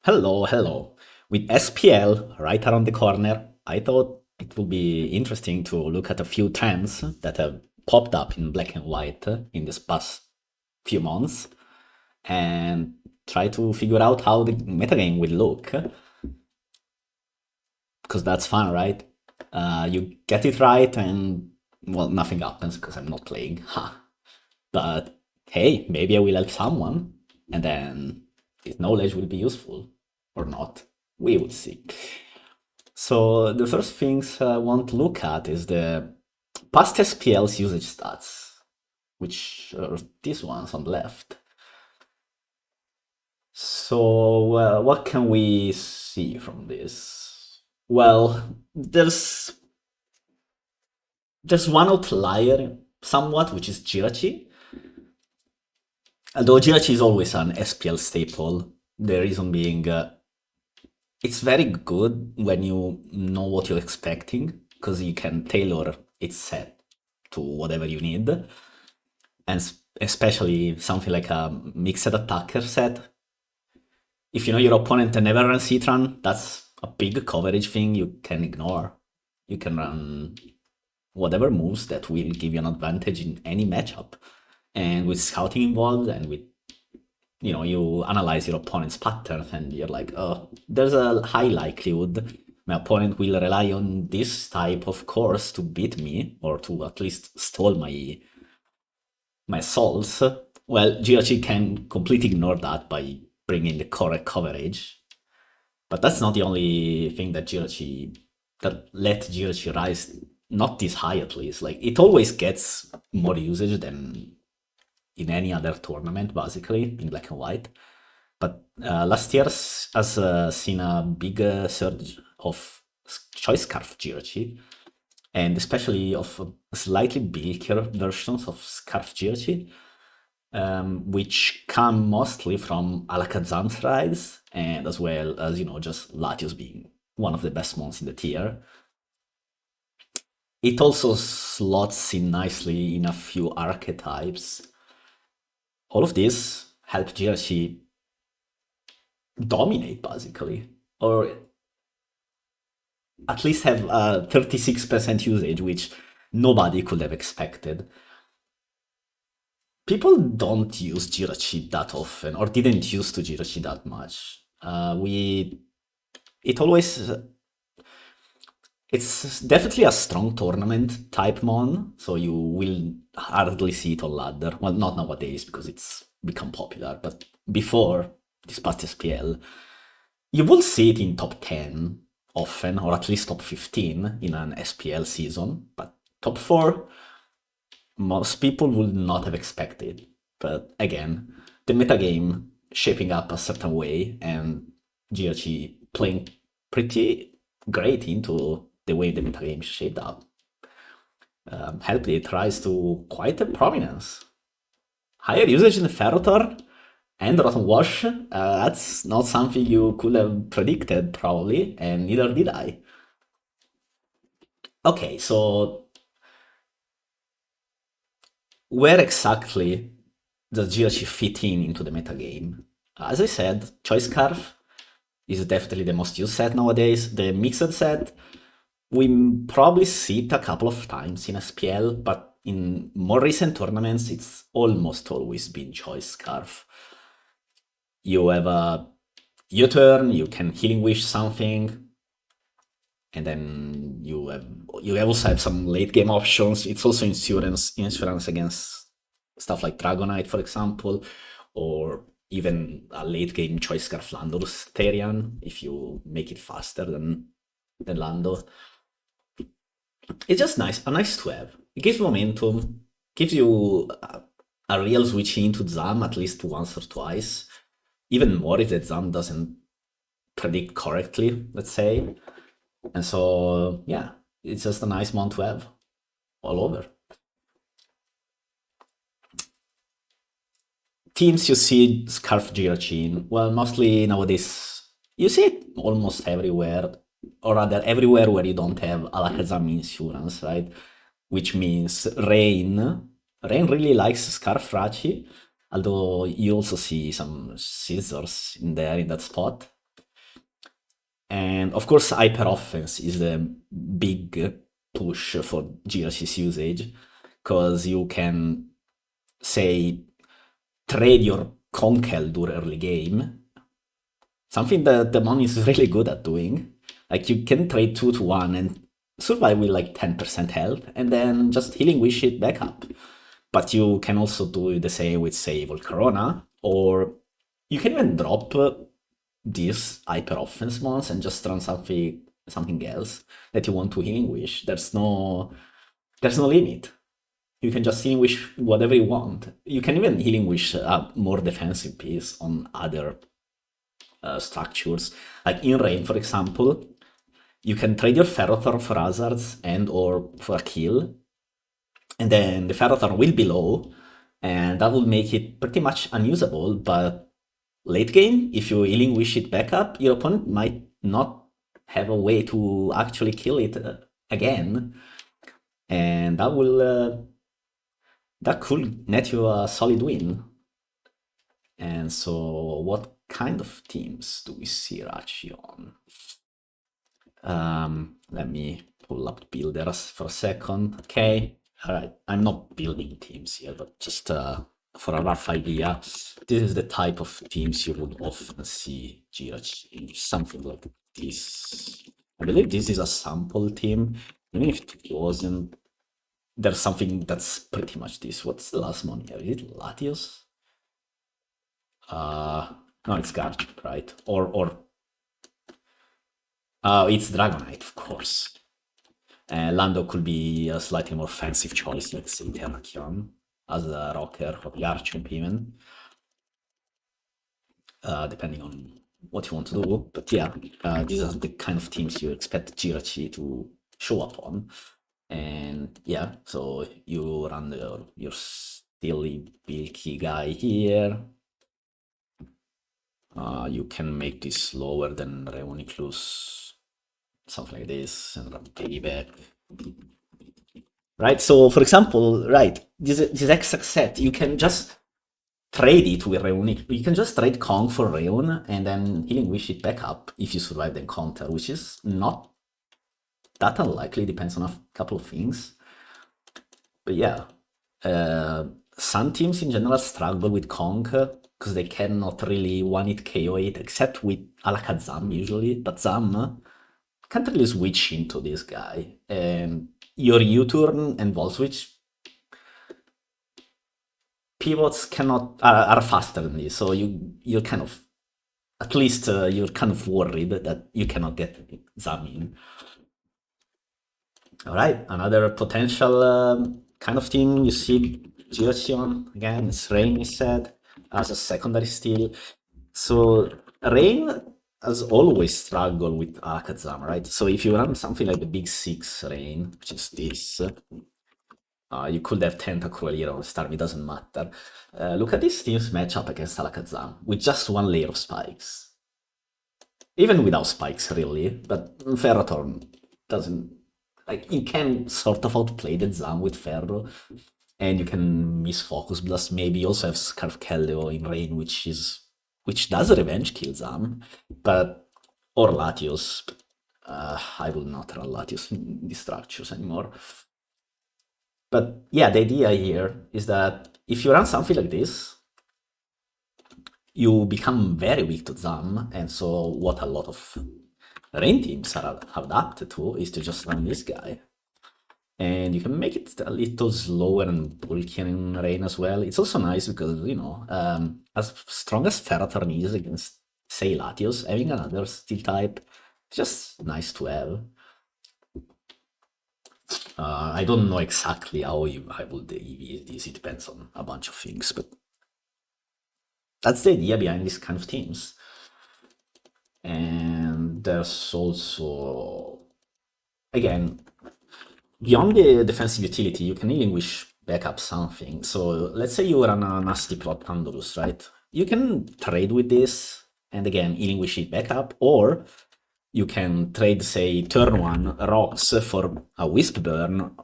Hello, hello. With SPL right around the corner, I thought it would be interesting to look at a few trends that have popped up in black and white in this past few months and try to figure out how the metagame will look, because that's fun, right? You get it right and, well, nothing happens because I'm not playing. Ha. But hey, maybe I will help someone, and then this knowledge will be useful or not. We will see. So the first things I want to look at is the past SPL's usage stats, which are these ones on the left. So what can we see from this? Well, there's one outlier somewhat, which is Jirachi. Although Jirachi is always an SPL staple, the reason being it's very good when you know what you're expecting because you can tailor its set to whatever you need. And especially something like a mixed attacker set. If you know your opponent never runs Citran, that's a big coverage thing you can ignore. You can run whatever moves that will give you an advantage in any matchup. And with scouting involved and with you analyze your opponent's patterns and you're like, oh, there's a high likelihood my opponent will rely on this type of course to beat me or to at least stall my souls. Well, Jirachi can completely ignore that by bringing the correct coverage. But that's not the only thing that let Jirachi rise not this high at least. Like it always gets more usage than in any other tournament, basically, in black and white. But last year has seen a big surge of choice scarf Jirachi, and especially of slightly bulkier versions of scarf Jirachi, which come mostly from Alakazam's rise, and as well as, just Latios being one of the best mons in the tier. It also slots in nicely in a few archetypes. All of this help Jirachi dominate, basically, or at least have a 36% usage, which nobody could have expected. People don't use Jirachi that often, or didn't use to Jirachi that much. It always, it's definitely a strong tournament type mon, so you will hardly see it on ladder. Well, not nowadays because it's become popular, but before this past SPL, you will see it in top 10 often, or at least top 15 in an SPL season, but top 4, most people would not have expected. But again, the metagame shaping up a certain way and GRG playing pretty great into the way the metagame shaped up helped it rise to quite a prominence. Higher usage in the Ferrotor and Rotten Wash, that's not something you could have predicted, probably, and neither did I. Okay, so where exactly does GRC fit in into the metagame? As I said, Choice Scarf is definitely the most used set nowadays. The Mixed set, we probably see it a couple of times in SPL, but in more recent tournaments, it's almost always been Choice Scarf. You have a U-turn, you can Healing Wish something, and then you also have some late game options. It's also insurance against stuff like Dragonite, for example, or even a late game Choice Scarf Landorus Therian if you make it faster than Lando. It's just nice, a nice to have. It gives momentum, gives you a real switch into Zam at least once or twice. Even more if the Zam doesn't predict correctly, let's say. And so, yeah, it's just a nice mon to have all over. Teams you see Scarf Girachi, well, mostly nowadays, you see it almost everywhere, or rather everywhere where you don't have Alakazam insurance, right? Which means Rain. Rain really likes Scarf Rachi, although you also see some scissors in there in that spot. And of course, hyper offense is a big push for GRC's usage because you can say trade your Conkeldurr early game, something that the mon is really good at doing. Like you can trade 2 to 1 and survive with like 10% health and then just healing wish it back up. But you can also do the same with, say, Volcarona, or you can even drop these hyper offense mons and just run something else that you want to healing wish. There's no limit. You can just healing wish whatever you want. You can even healing wish a more defensive piece on other structures. Like in Rain, for example, you can trade your Ferrothorn for hazards and or for a kill, and then the Ferrothorn will be low, and that will make it pretty much unusable, but late game, if you healing wish it back up, your opponent might not have a way to actually kill it again, and that could net you a solid win. And so, what kind of teams do we see Rachi on? Let me pull up builders for a second. Okay, all right. I'm not building teams here, but just for a rough idea, this is the type of teams you would often see Jirachi, something like this. I believe this is a sample team. Even if it wasn't, there's something that's pretty much this. What's the last one here? Is it Latios? No, it's Guardian, right? Or it's Dragonite, of course. Lando could be a slightly more offensive choice, let's say Terrakion, as a rocker or Garchomp even, depending on what you want to do. But yeah, these are the kind of teams you expect Jirachi to show up on. And yeah, so you run your silly bulky guy here. You can make this lower than Reuniclus, something like this, and run payback. Right, so for example, right, this exact set, you can just trade it with Reunic. You can just trade Kong for Reun and then healing wish it back up if you survive the encounter, which is not that unlikely, depends on a couple of things. But yeah, some teams in general struggle with Kong because they cannot really one-hit KO it, except with Alakazam usually, but Zam can't really switch into this guy. And your U-turn and Vol Switch pivots are faster than this, so you're kind of, at least you're kind of worried that you cannot get Zam in. All right, another potential kind of team you see Girachion again. It's Rain, is said, as a secondary steal. So Rain has always struggled with Alakazam, right? So if you run something like the Big Six Rain, which is this, you could have Tentacruel here or Starmie, doesn't matter. Look at this team's matchup against Alakazam with just one layer of spikes. Even without spikes, really, but Ferrothorn doesn't. Like, you can sort of outplay the Zam with Ferro, and you can miss Focus Blast. Maybe you also have Scarf Keldeo in Rain, which does a revenge kill Zam, but or Latios. I will not run Latios in these structures anymore. But yeah, the idea here is that if you run something like this, you become very weak to Zam, and so what a lot of Rain teams are adapted to is to just run this guy. And you can make it a little slower and bulkier in Rain as well. It's also nice because, you know, as strong as Ferrothorn is against, say, Latios, having another steel type is just nice to have. I don't know exactly how I would EV this, it depends on a bunch of things, but that's the idea behind these kind of teams. And there's also, again, beyond the defensive utility, you can healing wish back up something. So let's say you run a nasty plot Pandulus, right? You can trade with this, and again, healing wish it back up, or you can trade, say, turn 1 rocks for a Wisp Burn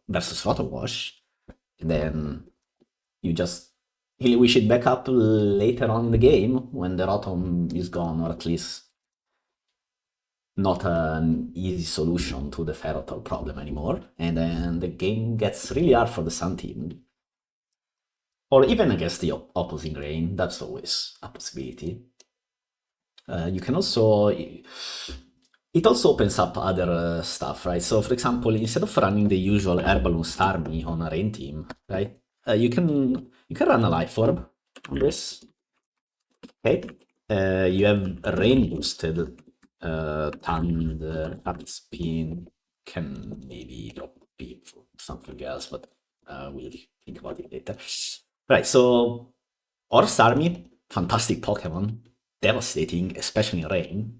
versus Roto Wash, and then you just healing wish it back up later on in the game when the Rotom is gone, or at least not an easy solution to the Ferrothor problem anymore, and then the game gets really hard for the Sun team. Or even against the opposing grain, that's always a possibility. You can also, it also opens up other stuff, right? So for example, instead of running the usual Air Balloonist army on a rain team, right? You can run a life orb on this. Okay. You have a rain boosted thunder, rapid spin, can maybe drop beam for something else, but we'll think about it later. Right, so Or's Army, fantastic Pokemon, devastating, especially in rain,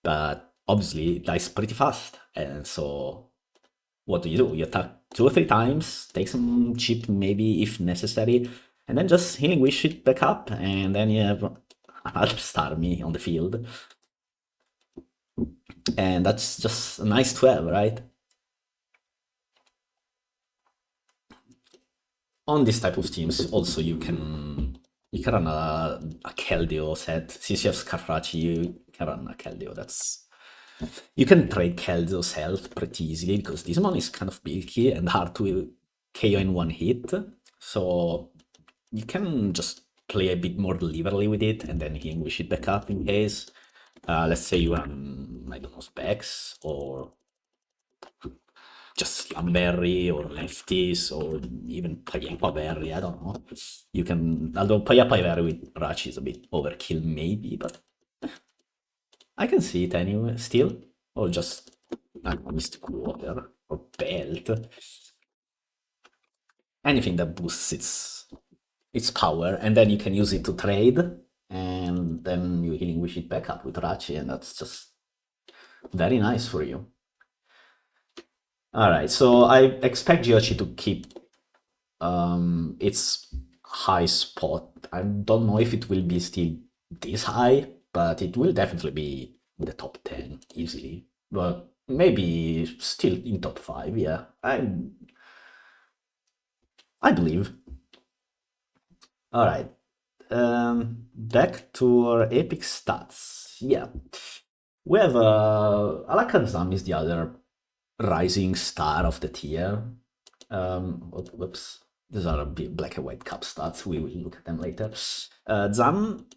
but obviously it dies pretty fast. And so what do? You attack 2 or 3 times, take some chip maybe if necessary, and then just healing wish it back up, and then you have another Starmie on the field. And that's just nice to have, right? On this type of teams, also you can run a Keldeo set. Since you have Scarfraci, you can run a Keldeo. You can trade Keldeo's health pretty easily because this one is kind of bulky and hard to KO in one hit. So you can just play a bit more deliberately with it and then healing wish it back up in case. Let's say you run, I don't know, Specs or just Slamberry or Lefties or even Payapa Berry, I don't know. You can, although Payapa Berry with Rachi is a bit overkill maybe, but I can see it anyway, still. Or just, I don't know, Mystic Water or Belt. Anything that boosts its power, and then you can use it to trade, and then you healing wish it back up with Rachi, and that's just very nice for you. Alright, so I expect Giochi to keep its high spot. I don't know if it will be still this high, but it will definitely be in the top 10 easily. But maybe still in top 5, yeah. I believe. Alright. Back to our epic stats. Yeah. We have Alakazam is the other rising star of the tier. Whoops. These are black and white cup stats. We will look at them later. Zam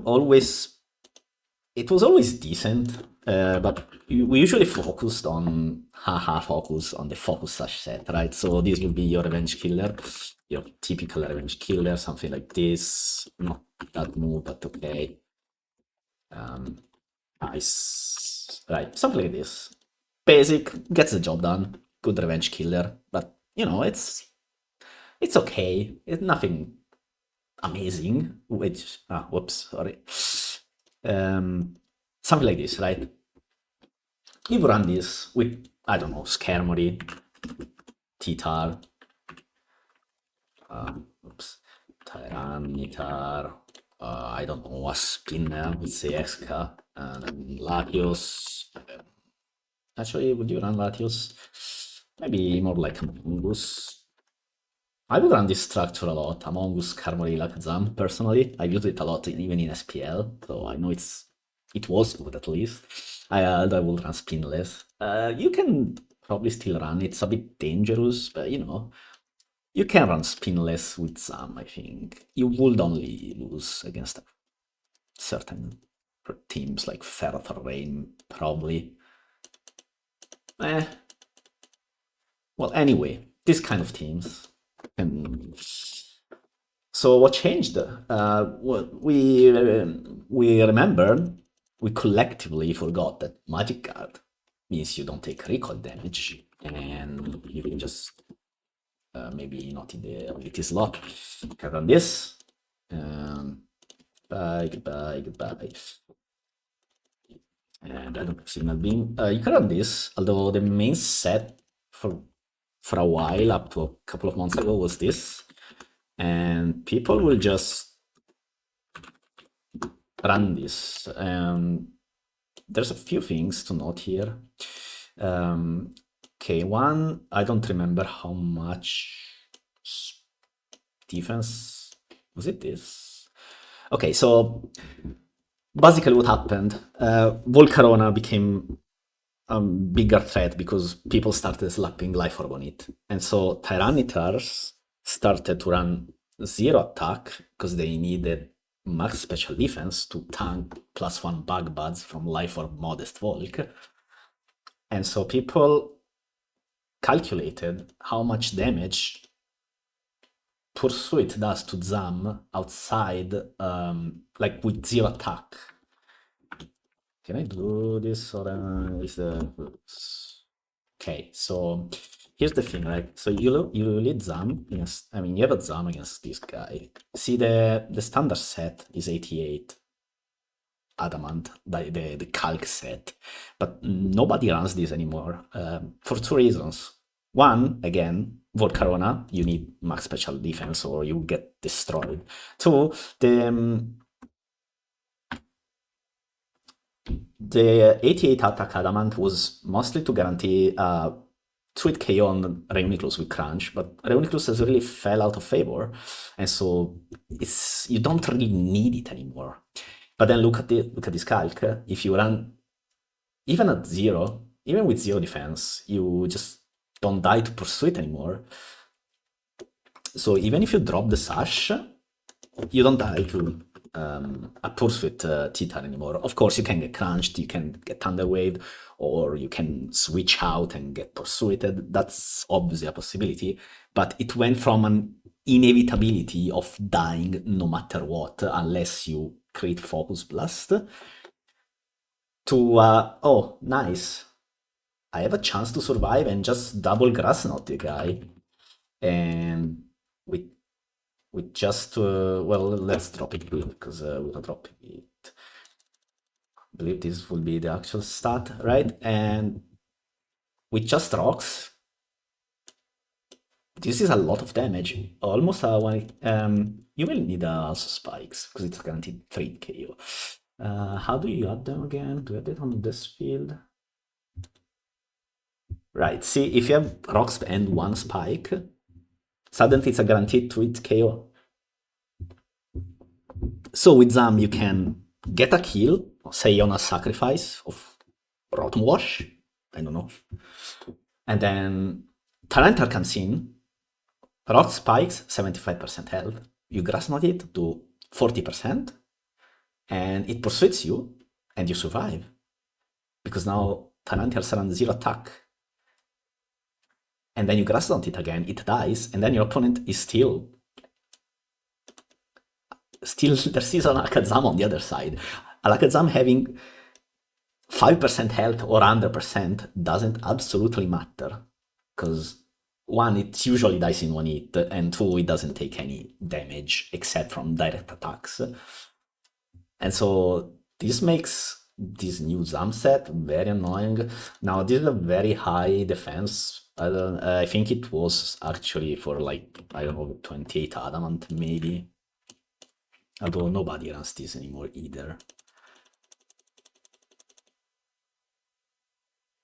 always, it was always decent, but we usually focus on the focus sash set, right? So this will be your revenge killer, your typical revenge killer, something like this. Not that move, but okay. Nice, right? Something like this. Basic, gets the job done. Good revenge killer, but you know it's okay. It's nothing amazing. Which whoops, sorry. Something like this, right? You run this with, I don't know, Skarmory, Titar, oops, Tyranitar, I don't know, a Spinner with Seeska, and then Latios. Actually, would you run Latios? Maybe more like Amongus. I would run this structure a lot, Amongus, Skarmory, Lakazam, personally. I've used it a lot, even in SPL, so I know it was good at least. I will run Spinless. You can probably still run, it's a bit dangerous, but you know, you can run Spinless with some, I think. You would only lose against certain teams like Ferrothor Rain, probably. Well, anyway, these kind of teams. And so what changed? We remembered, we collectively forgot that Magic Guard means you don't take recoil damage, and you can just maybe not in the ability slot. You can run this. Goodbye. And I don't have Signal Beam. You can run this, although the main set for a while, up to a couple of months ago, was this. And people will just run this. There's a few things to note here. Okay, one, I don't remember how much defense was it this. Okay, so basically what happened, Volcarona became a bigger threat because people started slapping life orb on it. And so Tyrannitars started to run zero attack because they needed max special defense to tank +1 bug buds from life orb modest Volk. And so people calculated how much damage Pursuit does to Zam outside, like with zero attack. Can I do this or is the okay? So here's the thing, right? So you lead Zam against. I mean, you have a Zam against this guy. See, the standard set is 88 adamant, the calc set, but nobody runs this anymore for two reasons. One, again, Volcarona, you need max special defense or you get destroyed. Two, the 88 attack adamant was mostly to guarantee tweet KO on Reuniclus with Crunch, but Reuniclus has really fell out of favor, and so you don't really need it anymore. But then look at this calc. If you run even at zero, even with zero defense, you just don't die to Pursuit anymore. So even if you drop the Sash, you don't die to a Pursuit Titan anymore. Of course, you can get crunched, you can get Thunderwaved, or you can switch out and get Pursuited. That's obviously a possibility, but it went from an inevitability of dying no matter what, unless you create Focus Blast, to, oh, nice. I have a chance to survive and just double Grass Knot the guy. And with just, well, let's drop it because we'll drop it. I believe this will be the actual stat, right? And with just rocks, this is a lot of damage. Almost you will need also spikes because it's guaranteed 3 KO. How do you add them again? Do you add it on this field? Right, see, if you have rocks and 1 spike, suddenly it's a guaranteed 2 hit KO. So with Zam, you can get a kill, say on a sacrifice of Rotten Wash, I don't know. And then Tarantar comes in, Rock spikes 75% health, you Grass Knot it to 40%, and it pursues you, and you survive. Because now Tarantars run 0 attack. And then you Grass Knot it again, it dies, and then your opponent is still there is an Alakazam on the other side. Alakazam having 5% health or 100% doesn't absolutely matter. Because one, it usually dies in 1 hit, and two, it doesn't take any damage except from direct attacks. And so this makes this new Zam set very annoying. Now this is a very high defense. I think it was actually for like, I don't know, 28 adamant maybe. Although nobody runs this anymore either.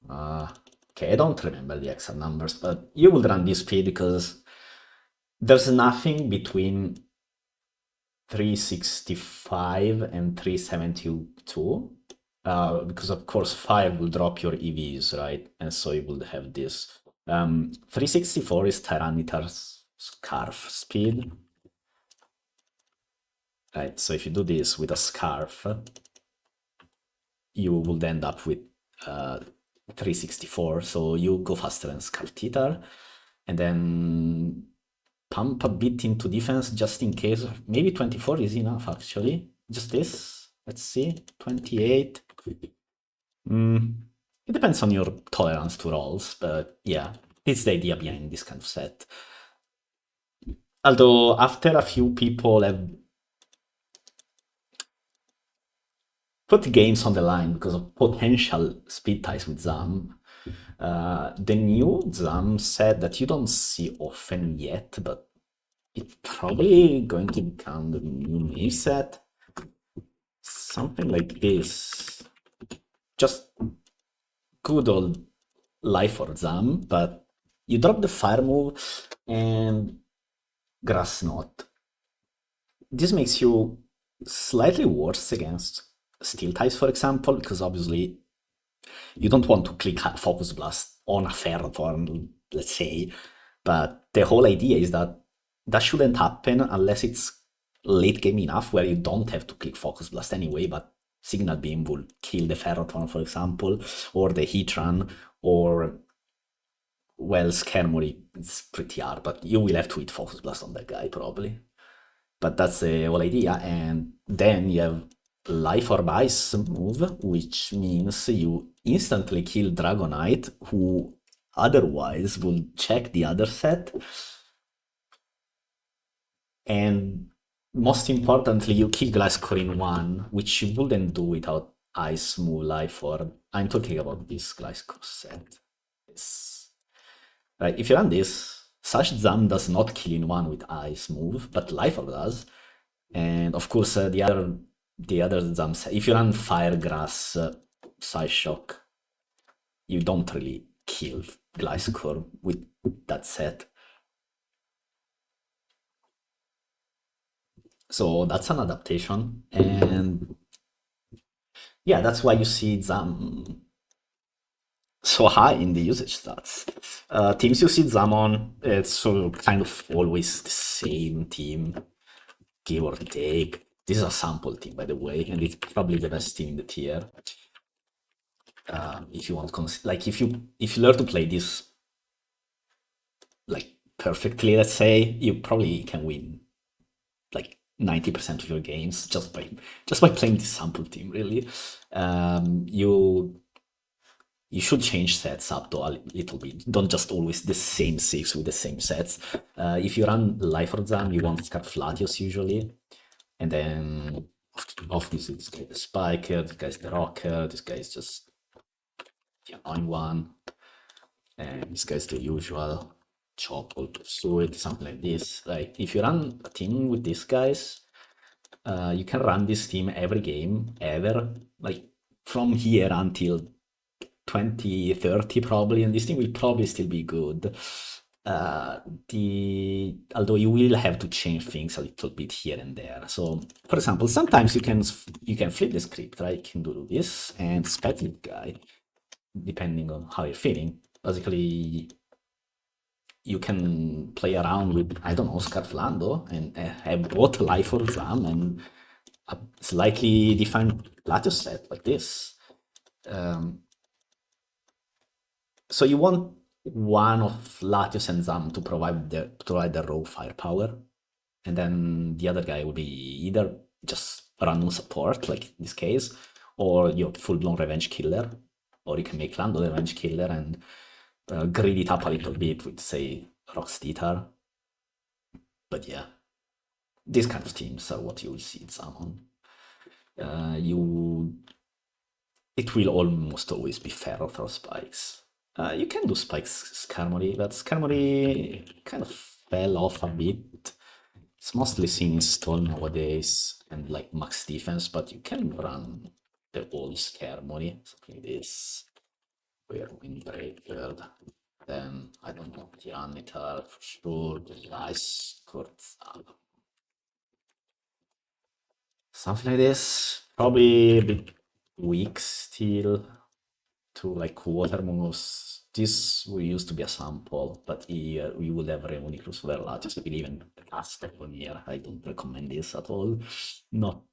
Okay, I don't remember the exact numbers, but you will run this speed because there's nothing between 365 and 372. Because of course 5 will drop your EVs, right? And so you will have this. 364 is Tyranitar's Scarf speed. Right, so if you do this with a Scarf, you will end up with 364, so you go faster than Scarf Titar, and then pump a bit into defense just in case. Maybe 24 is enough actually. Just this, let's see, 28. It depends on your tolerance to rolls, but yeah, it's the idea behind this kind of set. Although after a few people have put games on the line because of potential speed ties with Zam, the new Zam set that you don't see often yet, but it's probably going to become the new main set. Something like this. Just good old life for Zam, but you drop the fire move and Grass Knot. This makes you slightly worse against steel ties, for example, because obviously you don't want to click focus blast on a ferrothorn, let's say. But the whole idea is that that shouldn't happen unless it's late game enough where you don't have to click focus blast anyway, but signal beam will kill the ferrothorn, for example, or the heat run, or well, Skarmory, it's pretty hard, but you will have to hit focus blast on that guy probably. But that's the whole idea. And then you have Life Orb Ice move, which means you instantly kill Dragonite, who otherwise would check the other set. And most importantly, you kill Gliscor in one, which you wouldn't do without Ice move Life Orb. I'm talking about this Gliscor set. It's, right, if you run this, Sash Zam does not kill in one with Ice move, but Life Orb does. And of course, the other Zams, if you run Fire Grass, Side Shock, you don't really kill Gliscor with that set. So that's an adaptation, and yeah, that's why you see Zam so high in the usage stats. Teams you see Zam on, it's so kind of always the same team, give or take. This is a sample team, by the way, and it's probably the best team in the tier. If you want, like if you learn to play this like perfectly, let's say, you probably can win like 90% of your games just by playing this sample team. Really, you should change sets up to a little bit. Don't just always the same six with the same sets. If you run Life or Zam, you want Scarflatius usually, and then obviously this guy the Spiker, this guy's the Rocker, this guy's just the annoying one, and this guy's the usual Chop or Pursuit, something like this. Like if you run a team with these guys, you can run this team every game ever, like from here until 2030 probably, and this thing will probably still be good. Although you will have to change things a little bit here and there. So, for example, sometimes you can flip the script, right? You can do this and spec this guy, depending on how you're feeling. Basically, you can play around with, I don't know, Scarflando and have both Life or Zam and a slightly defined Latios set like this. So you want one of Latios and Zam to provide the raw firepower, and then the other guy will be either just random support, like in this case, or your full-blown revenge killer, or you can make Lando the revenge killer and grid it up a little bit with, say, Rocksteater. But yeah, these kind of teams are what you will see in Summon. It will almost always be Ferroth or Spikes. You can do Spikes Skarmory, but Skarmory kind of fell off a bit. It's mostly seen in Stall nowadays and like max defense, but you can run the old Skarmory, something like this. Where Windbreaker, then I don't know, Tyranitar for sure, Ice Court, something like this. Probably a bit weak still to like water moves. This will used to be a sample, but here we would have Remonicrus Verlatius, I believe, in the last one year. I don't recommend this at all. Not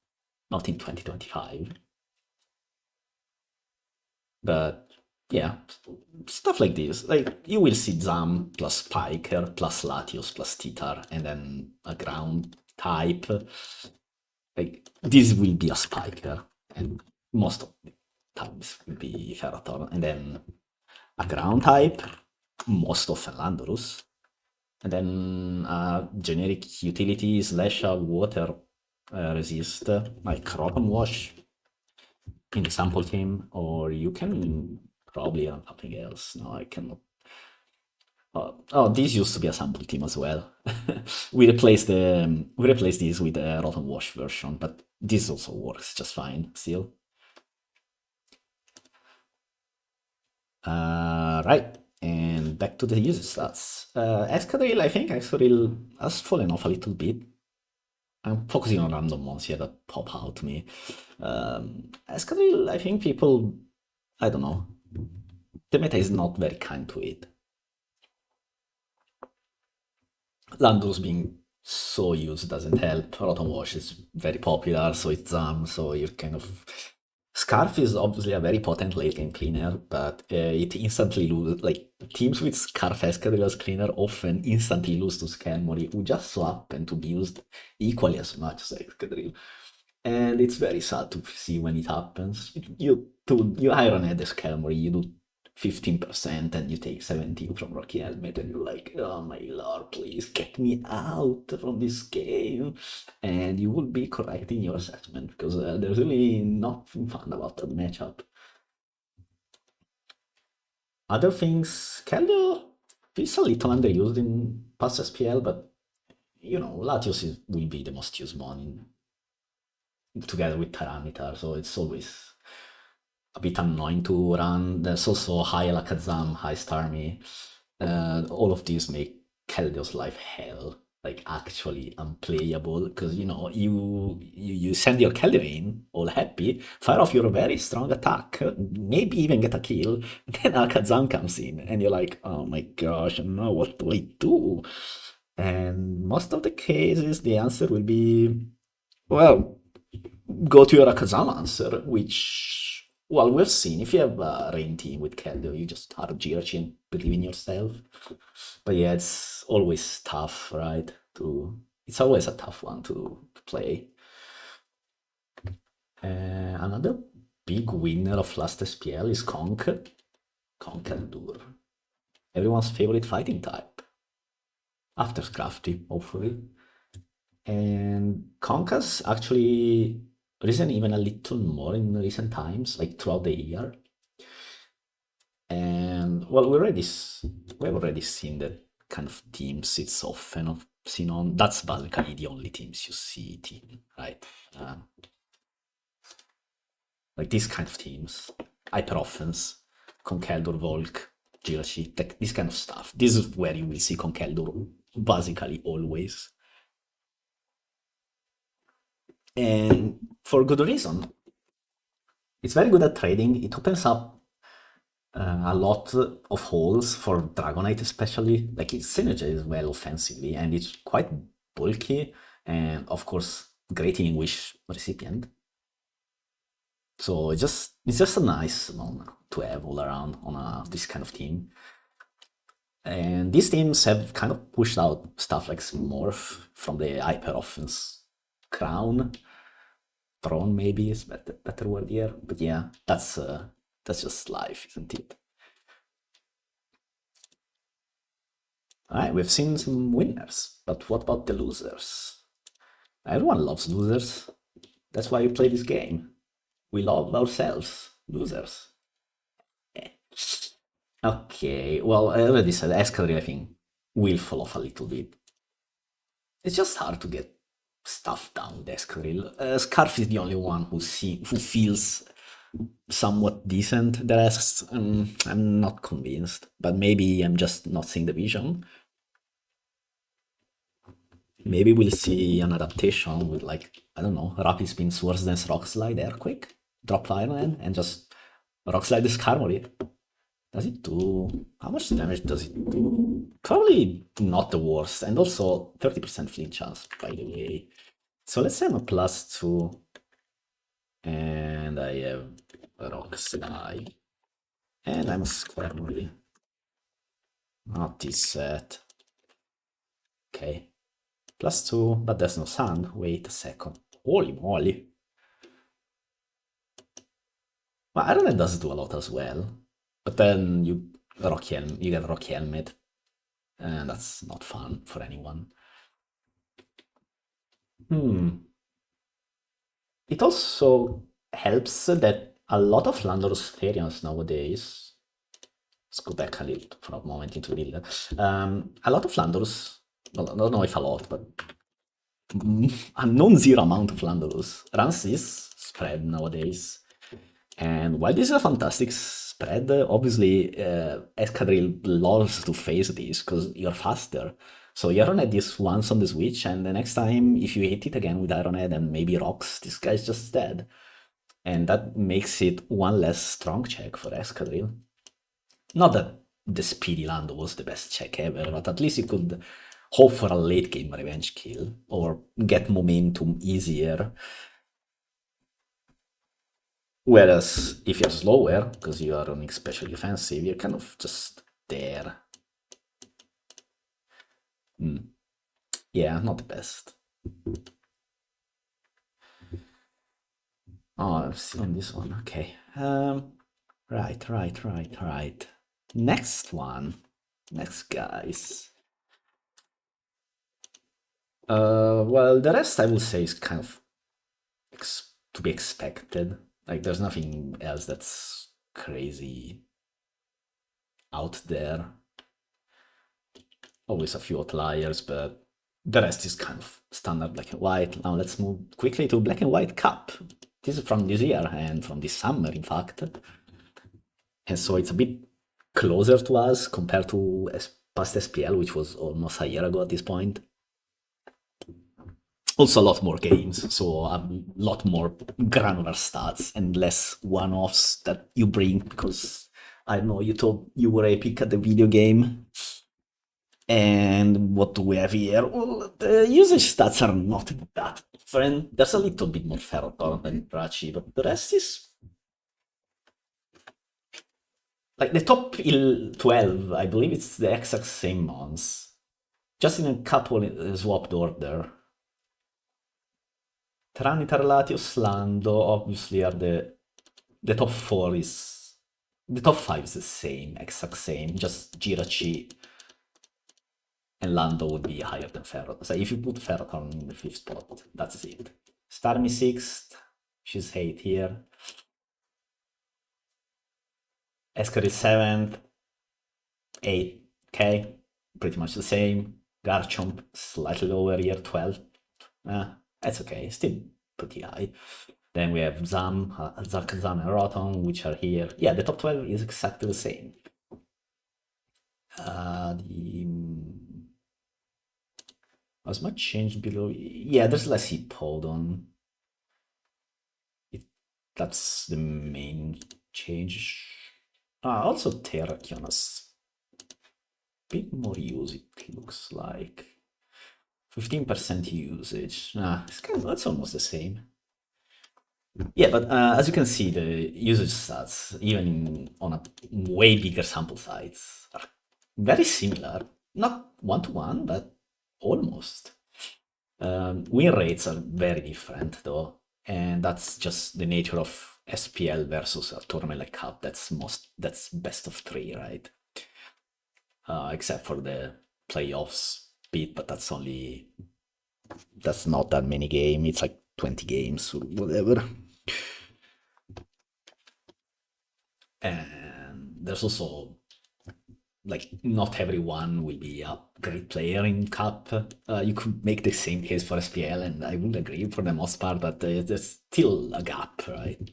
in 2025. But yeah, stuff like this. Like you will see Zam plus Spiker plus Latios plus Titar and then a ground type. Like this will be a Spiker, and most of the times will be Ferrothorn, and then a ground type, most often Landorus, and then a generic utility slash a water resist like Rotom Wash in the sample team, or you can probably run something else. No, I cannot. Oh, this used to be a sample team as well. we replaced this with a Rotom Wash version, but this also works just fine still. Right, and back to the user stats. Excadrill, I think Excadrill has fallen off a little bit. I'm focusing on random ones here that pop out to me. Escadrille, I think people, I don't know, the meta is not very kind to it. Landorus being so used doesn't help. Rotom Wash is very popular, so it's so you're kind of. Scarf is obviously a very potent late game cleaner, but it instantly lose. Like teams with Scarf Escadrille as cleaner often instantly lose to Scanmory, who just so happen to be used equally as much as Escadrille. And it's very sad to see when it happens. You Iron Head Escalmory, you do 15% and you take 17 from Rocky Helmet, and you're like, oh my lord, please get me out from this game. And you will be correct in your assessment because there's really nothing fun about that matchup. Other things, Keldor is a little underused in past SPL, but Latios will be the most used one together with Tyranitar, so it's always a bit annoying to run. There's also high Alakazam, high Starmie. All of these make Keldor's life hell, like actually unplayable, because you send your Keldor in, all happy, fire off your very strong attack, maybe even get a kill, then Alakazam comes in, and you're like, oh my gosh, now what do I do? And most of the cases, the answer will be, well, go to your Akazama answer, which, well, we've seen. If you have a rain team with Keldo, you just hard Jirachi and believe in yourself. But yeah, it's always tough, right? It's always a tough one to play. Another big winner of last SPL is Conk. Conkeldurr. Everyone's favorite fighting type. After Scrafty, hopefully. And Conk has actually risen even a little more in recent times, like throughout the year. And well, we've already seen that kind of teams it's often seen on. That's basically the only teams you see team, right? Like these kind of teams, hyper offense, Conkeldurr, Volk, Jirachi, like this kind of stuff. This is where you will see Conkeldurr basically always. And for good reason. It's very good at trading. It opens up a lot of holes for Dragonite, especially. Like it synergizes well offensively, and it's quite bulky, and of course, great in Wish recipient. So it's just a nice one to have all around on this kind of team. And these teams have kind of pushed out stuff like Smurf from the hyper offense crown. Throne maybe is better word here, but yeah, that's just life, isn't it? All right, we've seen some winners, but what about the losers? Everyone loves losers. That's why we play this game. We love ourselves, losers. Okay, well, I already said Escadrille, I think, will fall off a little bit. It's just hard to get stuff down with Escadrille. Scarf is the only one who feels somewhat decent. The rest, I'm not convinced, but maybe I'm just not seeing the vision. Maybe we'll see an adaptation with, like, I don't know, Rapid Spin, Swords Dance, Rock Slide, Earthquake, drop Iron Man, and just Rock Slide this Skarmory. Does it do... How much damage does it do? Probably not the worst, and also 30% flinch chance, by the way. So let's say I'm a +2, and I have a Rock Slide, and I'm a Skarmory. Not this set. Okay. +2, but there's no sand. Wait a second. Holy moly. Well, Iron Man does do a lot as well. But then you get Rocky Helmet. And that's not fun for anyone. It also helps that a lot of Landorus variants nowadays. Let's go back a little for a moment into build. A lot of Landorus, well, I don't know if a lot, but a non-zero amount of Landorus runs this spread nowadays. And while this is a fantastic spread, obviously Escadrille loves to face this because you're faster. So you Iron Head this once on the Switch, and the next time, if you hit it again with Iron Head and maybe rocks, this guy's just dead. And that makes it one less strong check for Escadrille. Not that the Speedy Lando was the best check ever, but at least you could hope for a late game revenge kill or get momentum easier. Whereas if you're slower, because you are running special defensive, you're kind of just there. Yeah, not the best. Oh, I've seen this one. Okay. Right. Next one. Next guys. Well, the rest I will say is kind of to be expected. Like, there's nothing else that's crazy out there. Always a few outliers, but the rest is kind of standard black and white. Now let's move quickly to black and white cup. This is from this year and from this summer, in fact. And so it's a bit closer to us compared to past SPL, which was almost a year ago at this point. Also a lot more games, so a lot more granular stats and less one-offs that you bring because, I don't know, you thought you were epic at the video game. And what do we have here? Well, the usage stats are not that different. There's a little bit more ferrotor than Brachi, but the rest is... Like, the top 12, I believe it's the exact same ones. Just in a couple swapped order. Tyranitar, Latios, Lando, obviously are the top 4 is... The top 5 is the same, exact same, just Jirachi and Lando would be higher than Ferrothorn. So if you put Ferrothorn in the 5th spot, that's it. Starmie 6th, she's 8 here. Escadrille 7th, 8, okay, pretty much the same. Garchomp slightly lower here, 12th. That's okay, still pretty high. Then we have Zam, Zakazam, and Rotom, which are here. Yeah, the top 12 is exactly the same. Has much changed below? Yeah, there's less Hippowdon. That's the main change. Also Terrakion has a bit more use, it looks like. 15% usage. That's almost the same. Yeah, but as you can see, the usage stats, even on a way bigger sample size, are very similar. Not one-to-one, but almost. Win rates are very different, though, and that's just the nature of SPL versus a tournament like Cup. That's best of 3, right? Except for the playoffs bit, but that's not that many games. It's like 20 games or whatever. And there's also, like, not everyone will be a great player in Cup. You could make the same case for SPL, and I would agree for the most part, but there's still a gap, right?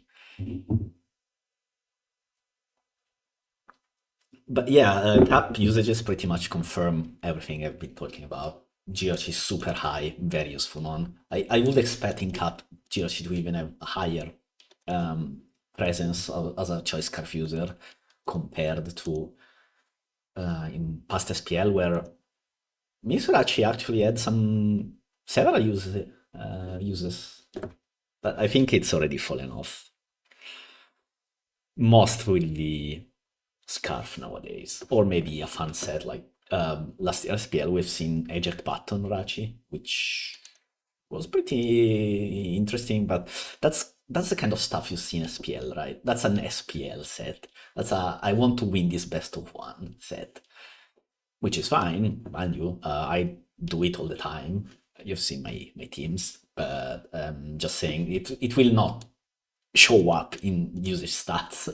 But yeah, Cup usages pretty much confirm everything I've been talking about. Jirachi is super high, very useful one. I would expect in Cup Jirachi to even have a higher presence as a choice scarf user compared to in past SPL, where Misurachi actually had several uses, but I think it's already fallen off. Most will be Scarf nowadays, or maybe a fun set like last year SPL we've seen Eject Button Rachi, which was pretty interesting, but that's the kind of stuff you see in SPL, right? That's an SPL set. That's a I want to win this best of 1 set, which is fine, mind you. I do it all the time. You've seen my teams, but just saying it will not show up in user stats,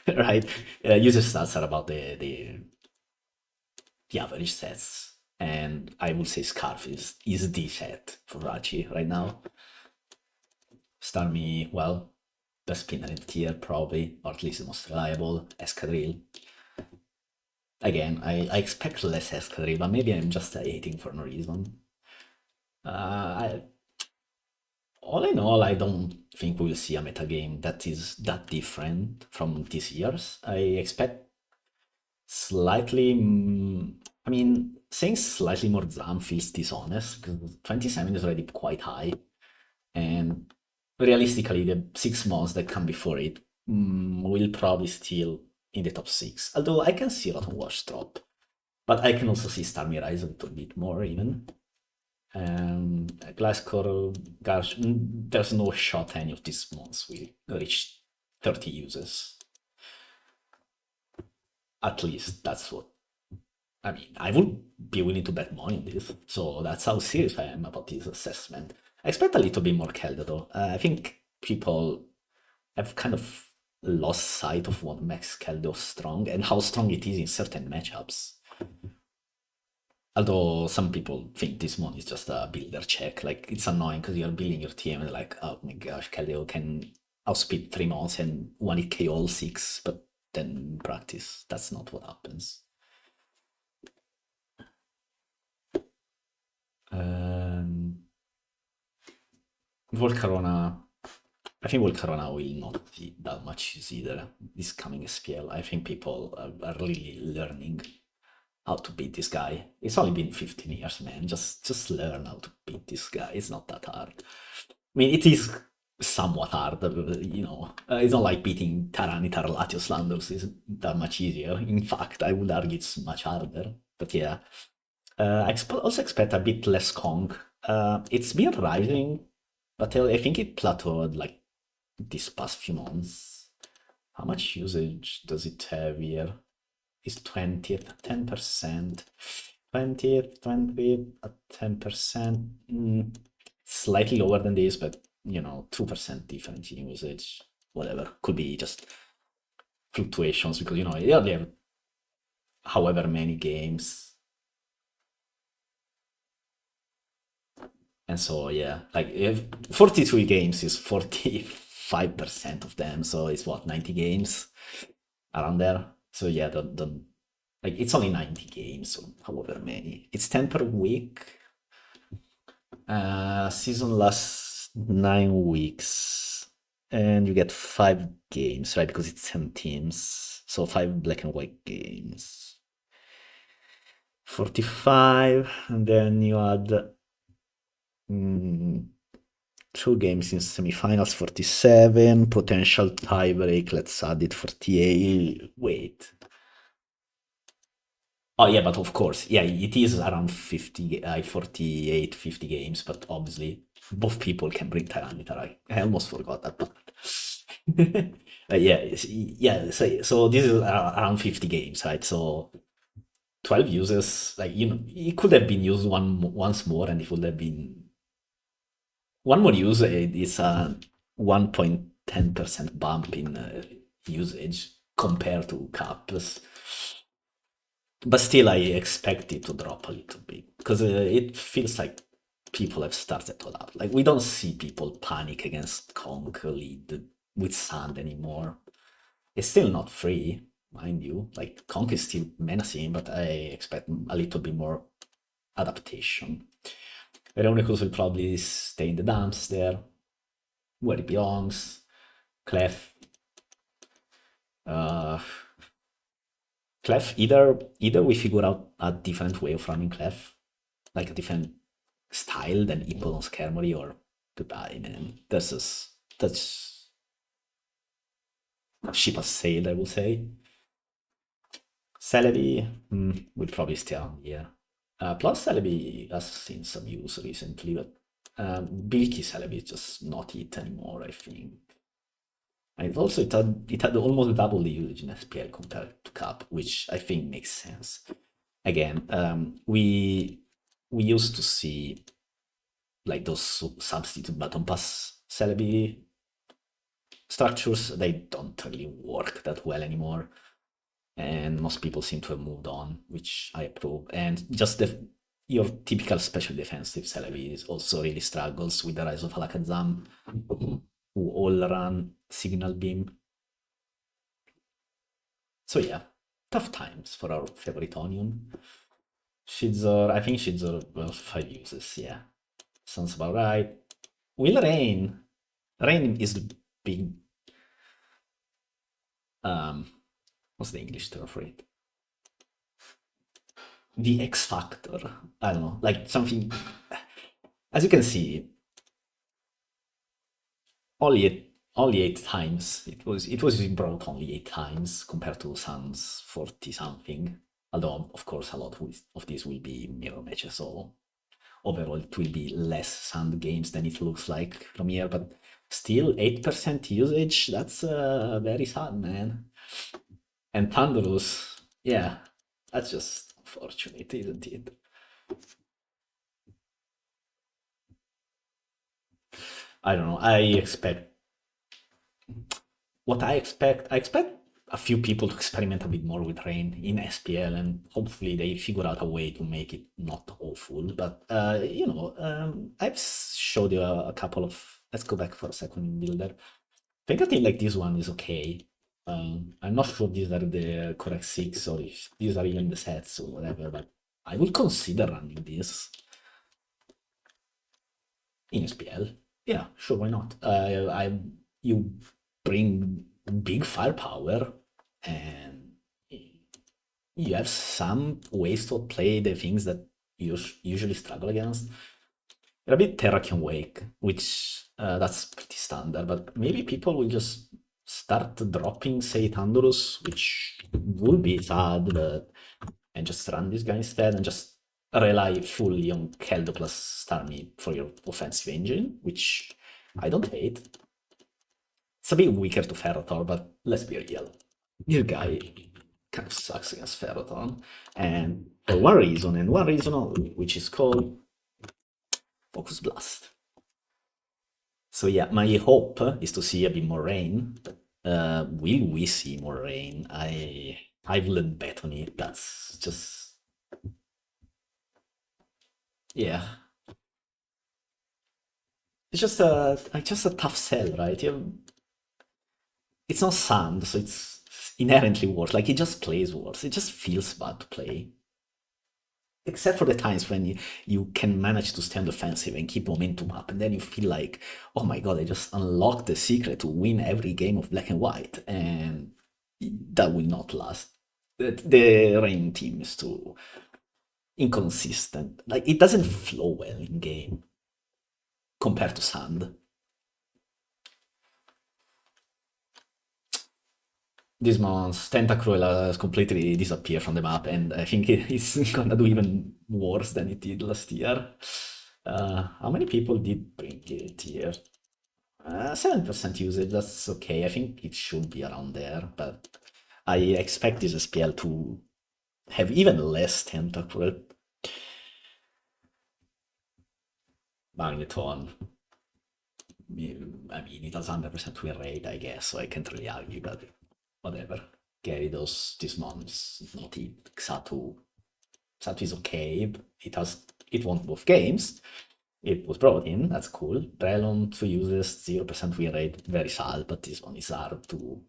right? User stats are about the average sets, and I would say Scarf is the set for Rachi right now. Starmie, well, the spinner in tier probably, or at least the most reliable. Escadrille, Again, I expect less escalate, but maybe I'm just hating for no reason. I, all in all, I don't think we'll see a meta game that is that different from this year's. I expect slightly. I mean, saying slightly more ZAM feels dishonest because 27 is already quite high, and realistically, the 6 months that come before it will probably still in the top six. Although I can see Rotten Watch drop, but I can also see Starmie rise a little bit more even. Glasscore, gosh, there's no shot any of these months will reach 30 users. At least that's what I mean. I would be willing to bet money on this. So that's how serious I am about this assessment. I expect a little bit more Kelda though. I think people have kind of lost sight of what makes Keldo strong and how strong it is in certain matchups. Although some people think this one is just a builder check. Like it's annoying because you're building your team and like, oh my gosh, Keldo can outspeed 3 months and one hit KO all six, but then in practice, that's not what happens. Um, Volcarona, I think Volcarona will not see that much use either this coming SPL. I think people are really learning how to beat this guy. It's only been 15 years, man. Just learn how to beat this guy. It's not that hard. I mean, it is somewhat hard, you know. It's not like beating Tyranitar Latios Landers is that much easier. In fact, I would argue it's much harder. But yeah, also expect a bit less Kong. It's been rising, but I think it plateaued like these past few months. How much usage does it have here? Is 20th, 10%. 20th, 20th at 10%. Slightly lower than this, but you know, 2% difference in usage. Whatever. Could be just fluctuations because you know, you only have however many games. And so yeah, like if 43 games is 45% of them, so it's what 90 games around there. So yeah, don't like it's only 90 games, so however many. It's 10 per week. Season lasts 9 weeks, and you get 5 games, right? Because it's 10 teams, so 5 black and white games. 45, and then you add 2 games in semifinals, 47, potential tiebreak, let's add it, 48. Wait. Oh yeah, but of course, yeah, it is around 50, 48, 50 games, but obviously both people can bring Tyranitar. I almost forgot that part. Yeah, so this is around 50 games, right? So 12 uses, like, you know, it could have been used once more, and it would have been one more use. It's a 1.10% bump in usage compared to caps. But still, I expect it to drop a little bit because it feels like people have started to adapt. Like we don't see people panic against Conk lead with Sand anymore. It's still not free, mind you. Like Conk is still menacing, but I expect a little bit more adaptation. Veronicus will probably stay in the dumps there, where it belongs. Clef. Uh, Clef, either we figure out a different way of running Clef, like a different style than Ipple on Skermory, or goodbye, man. That's ship has sailed, I would say. Celebi will probably stay on here. Plus, Celebi has seen some use recently, but Bilky Celebi is just not it anymore, I think. And also, it had almost double the usage in SPL compared to Cup, which I think makes sense. Again, we used to see like those substitute button pass Celebi structures. They don't really work that well anymore, and most people seem to have moved on, which I approve. And just your typical special defensive Celebi is also really struggles with the rise of Alakazam, who all run Signal Beam. So yeah, tough times for our favorite onion. I think Shidzor, well, 5 uses, yeah. Sounds about right. Will Rain. Rain is the big, um, what's the English term for it? The X factor. I don't know, like something, as you can see, only 8 times. It was brought only 8 times compared to Sun's 40 something. Although of course a lot of these will be mirror matches, so overall it will be less Sand games than it looks like from here. But still 8% usage. That's very sad, man. And Thunderous, yeah, that's just unfortunate, isn't it? I don't know. I expect a few people to experiment a bit more with rain in SPL, and hopefully they figure out a way to make it not awful. But I've showed you a couple of. Let's go back for a second in Builder. I think like this one is okay. I'm not sure these are the correct six or if these are even the sets or whatever, but I would consider running this in SPL. Yeah, sure, why not? You bring big firepower, and you have some ways to play the things that you usually struggle against. You're a bit Terra can wake, which that's pretty standard, but maybe people will just start dropping, say, Thunderous, which would be sad, but and just run this guy instead and just rely fully on Keldo plus Starmie for your offensive engine, which I don't hate. It's a bit weaker to Ferrothor, but let's be real. This guy kind of sucks against Ferrothor, and for one reason, and one reason only, which is called Focus Blast. So yeah, my hope is to see a bit more rain. Will we see more rain? I wouldn't bet on it. That's just yeah. It's just a tough sell, right? It's not sand, so it's inherently worse. Like it just plays worse. It just feels bad to play. Except for the times when you can manage to stand offensive and keep momentum up, and then you feel like, oh my god, I just unlocked the secret to win every game of black and white, and that will not last. The Rain team is too inconsistent. Like it doesn't flow well in game compared to Sand. This month's Tentacruel has completely disappeared from the map, and I think it's gonna do even worse than it did last year. How many people did bring it here? 7% usage, that's okay. I think it should be around there, but I expect this SPL to have even less Tentacruel. Magneton. I mean, it has 100% win rate, I guess, so I can't really argue, but whatever. Gyarados this month, not it. Xatu is okay. It won both games. It was brought in, that's cool. Brelon 2 uses, 0% win rate, very sad, but this one is hard to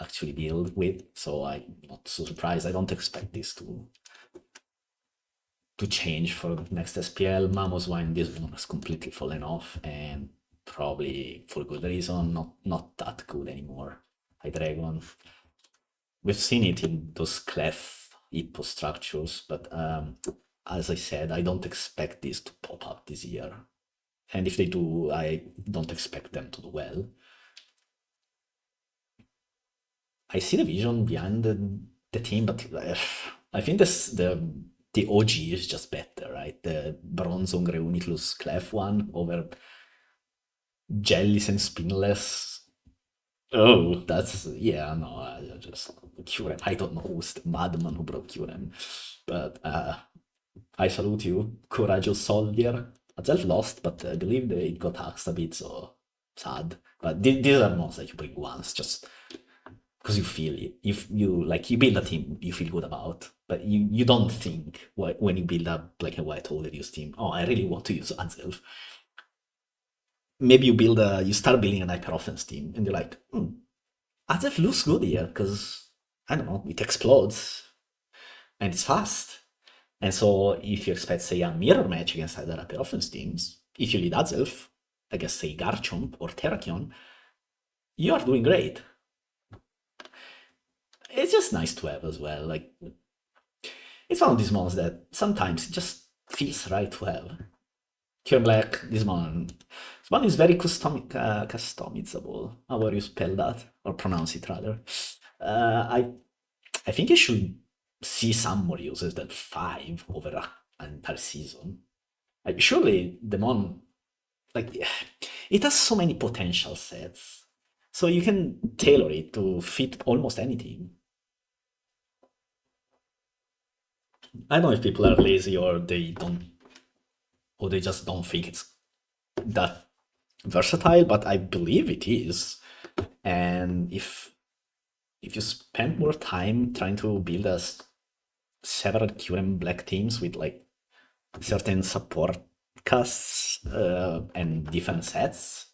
actually build with, so I'm not so surprised. I don't expect this to change for next SPL. Mamoswine, this one has completely fallen off, and probably for good reason, not that good anymore. Hydreigon. We've seen it in those clef hippo structures, but as I said, I don't expect this to pop up this year. And if they do, I don't expect them to do well. I see the vision behind the team, but I think the OG is just better, right? The Bronze Ongre Uniclus Clef one over Jellies and Spinless. Oh, that's yeah, no, I just Curem. I don't know who's the madman who brought Curem, but I salute you, courageous soldier. Itself lost, but I believe it got axed a bit, so sad. But these are monsters that you bring once, just because you feel it. You like you build a team you feel good about, but you don't think when you build a black and white overused team. Oh, I really want to use Azelf. Maybe you start building an hyper offense team, and you're like, Azelf looks good here because I don't know, it explodes and it's fast. And so if you expect, say, a mirror match against other upper offense teams, if you lead Azelf, against, say, Garchomp or Terrakion, you are doing great. It's just nice to have as well. Like, it's one of these mons that sometimes it just feels right to have. Cure Black, this one is very customizable. However you spell that, or pronounce it rather. I think you should see some more uses than 5 over an entire season. Like, surely the mon, like, it has so many potential sets, so you can tailor it to fit almost any team. I don't know if people are lazy or they just don't think it's that versatile, but I believe it is. And if you spend more time trying to build several Curem Black teams with like certain support casts and different sets,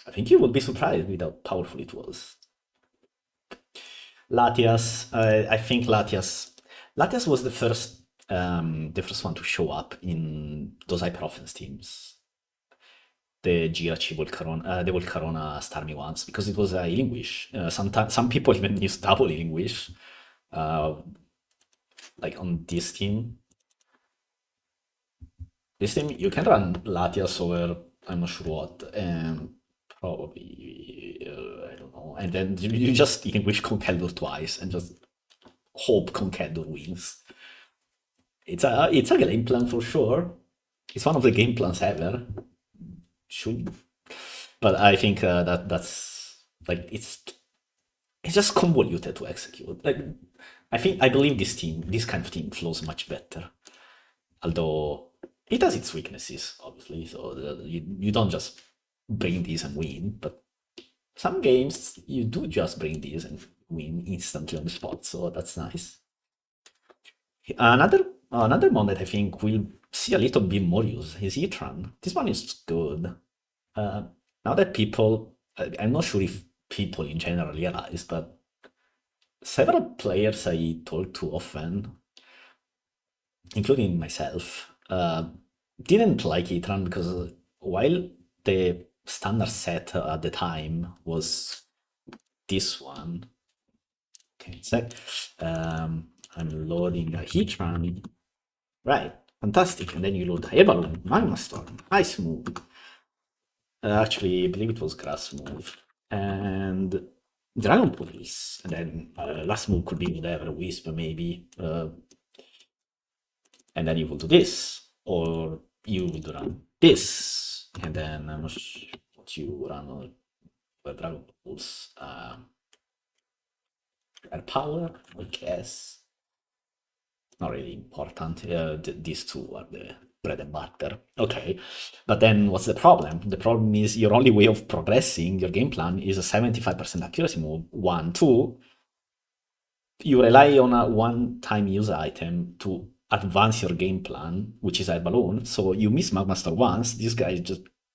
I think you would be surprised with how powerful it was. Latias, I think Latias was the first one to show up in those hyper offense teams. The Girachi the Volcarona Starmie ones, because it was a healing wish. Sometimes some people even use double healing wish, uh, like on this team. This team you can run Latias over I'm not sure what, probably I don't know, and then you just healing wish Conkeldurr twice and just hope Conkeldurr wins. It's a game plan for sure. It's one of the game plans ever. Should, but I think that's like it's just convoluted to execute. Like I believe this kind of team flows much better. Although it has its weaknesses, obviously. So you don't just bring these and win, but some games you do just bring these and win instantly on the spot. So that's nice. Another one that I think will see a little bit more use is Etran. This one is good. Now that I'm not sure if people in general realize, but several players I talk to often, including myself, didn't like Etran because while the standard set at the time was this one, okay, so I'm loading a Heatran, right? Fantastic, and then you load Eballoon, Magma Storm, Ice Move. Actually, I believe it was Grass Move. And Dragon Pulse. And then last move could be whatever, Wisp maybe. And then you will do this. Or you would run this. And then I'm not sure what you run on Dragon Pulse. Air Power, I guess. Not really important. These two are the bread and butter. Okay, but then what's the problem? The problem is your only way of progressing your game plan is a 75% accuracy move. 1, 2. You rely on a one-time use item to advance your game plan, which is Air Balloon. So you miss Magmaster once. This guy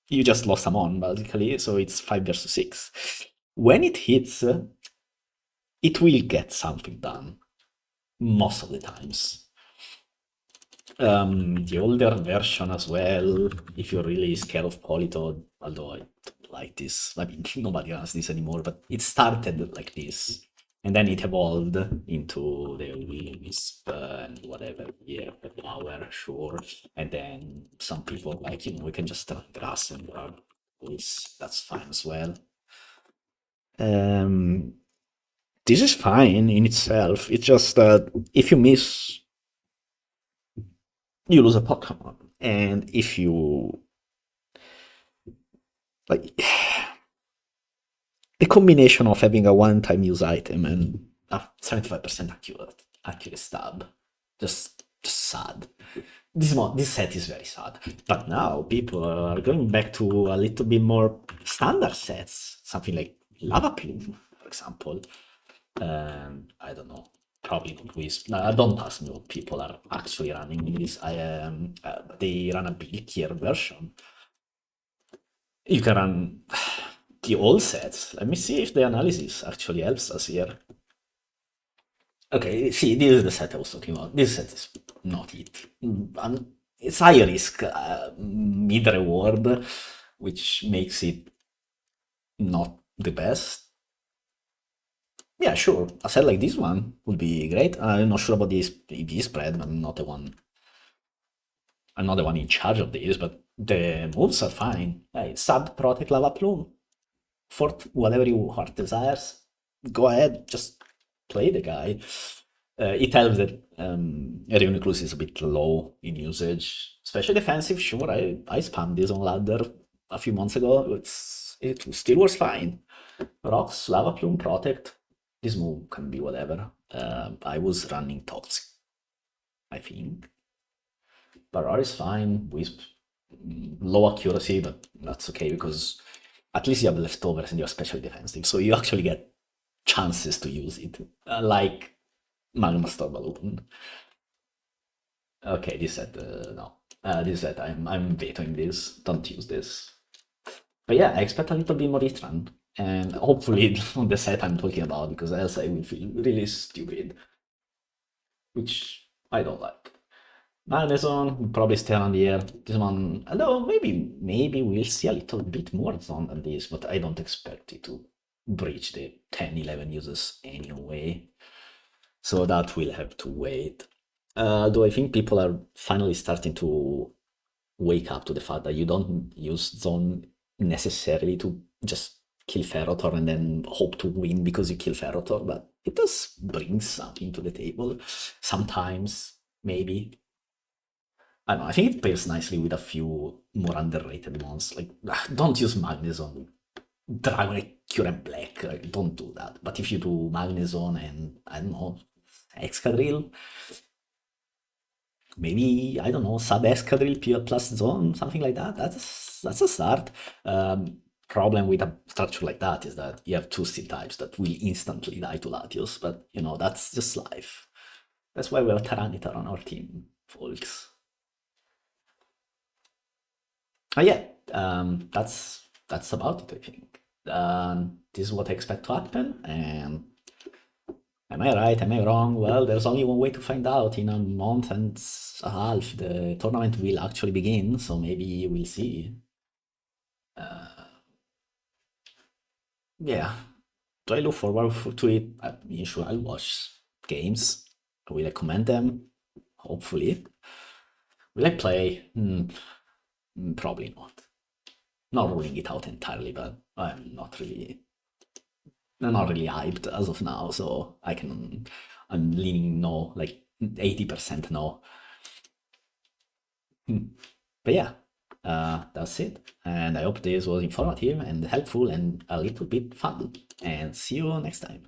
you just lost him on basically. So it's 5 versus 6. When it hits, it will get something done most of the times. The older version as well, if you're really scared of Politoed, although I don't like this, I mean, nobody runs this anymore, but it started like this, and then it evolved into the Will Wisp and whatever, yeah, the power, sure, and then some people like, we can just run grass and run this, that's fine as well. This is fine in itself, it's just that if you miss you lose a Pokemon. And if you like the combination of having a one-time use item and a 75% accurate stab, just sad. This set is very sad. But now people are going back to a little bit more standard sets, something like Lava Plume, for example. I don't know. Probably not Wisp. Don't ask me what people are actually running this. They run a bulkier version. You can run the old sets. Let me see if the analysis actually helps us here. Okay, see, this is the set I was talking about. This set is not it. It's high risk, mid reward, which makes it not the best. Yeah, sure. A set like this one would be great. I'm not sure about this EV spread. I'm not the one in charge of this, but the moves are fine. Hey, sub protect lava plume. Fort whatever your heart desires. Go ahead, just play the guy. It helps that Reuniclus is a bit low in usage. Special defensive, sure. I spammed this on ladder a few months ago. It still was fine. Rocks, lava plume, protect. This move can be whatever. I was running toxic, I think. Barrar is fine. Wisp, low accuracy, but that's okay because at least you have leftovers and you're special defensive, so you actually get chances to use it, like Magma Star Balloon. Okay, this set, no. This set, I'm vetoing this. Don't use this. But yeah, I expect a little bit more hit run. And hopefully the set I'm talking about, because else I will feel really stupid. Which I don't like. Magnezone will probably stay on the air. This one, although maybe we'll see a little bit more zone than this, but I don't expect it to breach the 10, 11 uses anyway. So that will have to wait. Though I think people are finally starting to wake up to the fact that you don't use zone necessarily to just kill Ferrothor and then hope to win because you kill Ferrothor, but it does bring something to the table. Sometimes, maybe. I don't know, I think it pairs nicely with a few more underrated ones. Like, don't use Magnezone, Dragon Cure and Black. Like, don't do that. But if you do Magnezone and, I don't know, Excadrill, maybe, I don't know, sub Excadrill plus Zone, something like that. That's a start. Problem with a structure like that is that you have two steel types that will instantly die to Latios, but you know, that's just life. That's why we have Tyranitar on our team, folks. Yeah, that's about it, I think. This is what I expect to happen, and am I right? Am I wrong? Well, there's only one way to find out. In a month and a half, the tournament will actually begin, so maybe we'll see. Yeah, do I look forward to it? I mean, sure, I'll watch games. Will I comment them? Hopefully. Will I play? Probably not. Not ruling it out entirely, but I'm not really hyped as of now, so I'm leaning no, like 80% no. But yeah, that's it. And I hope this was informative and helpful and a little bit fun. And see you next time.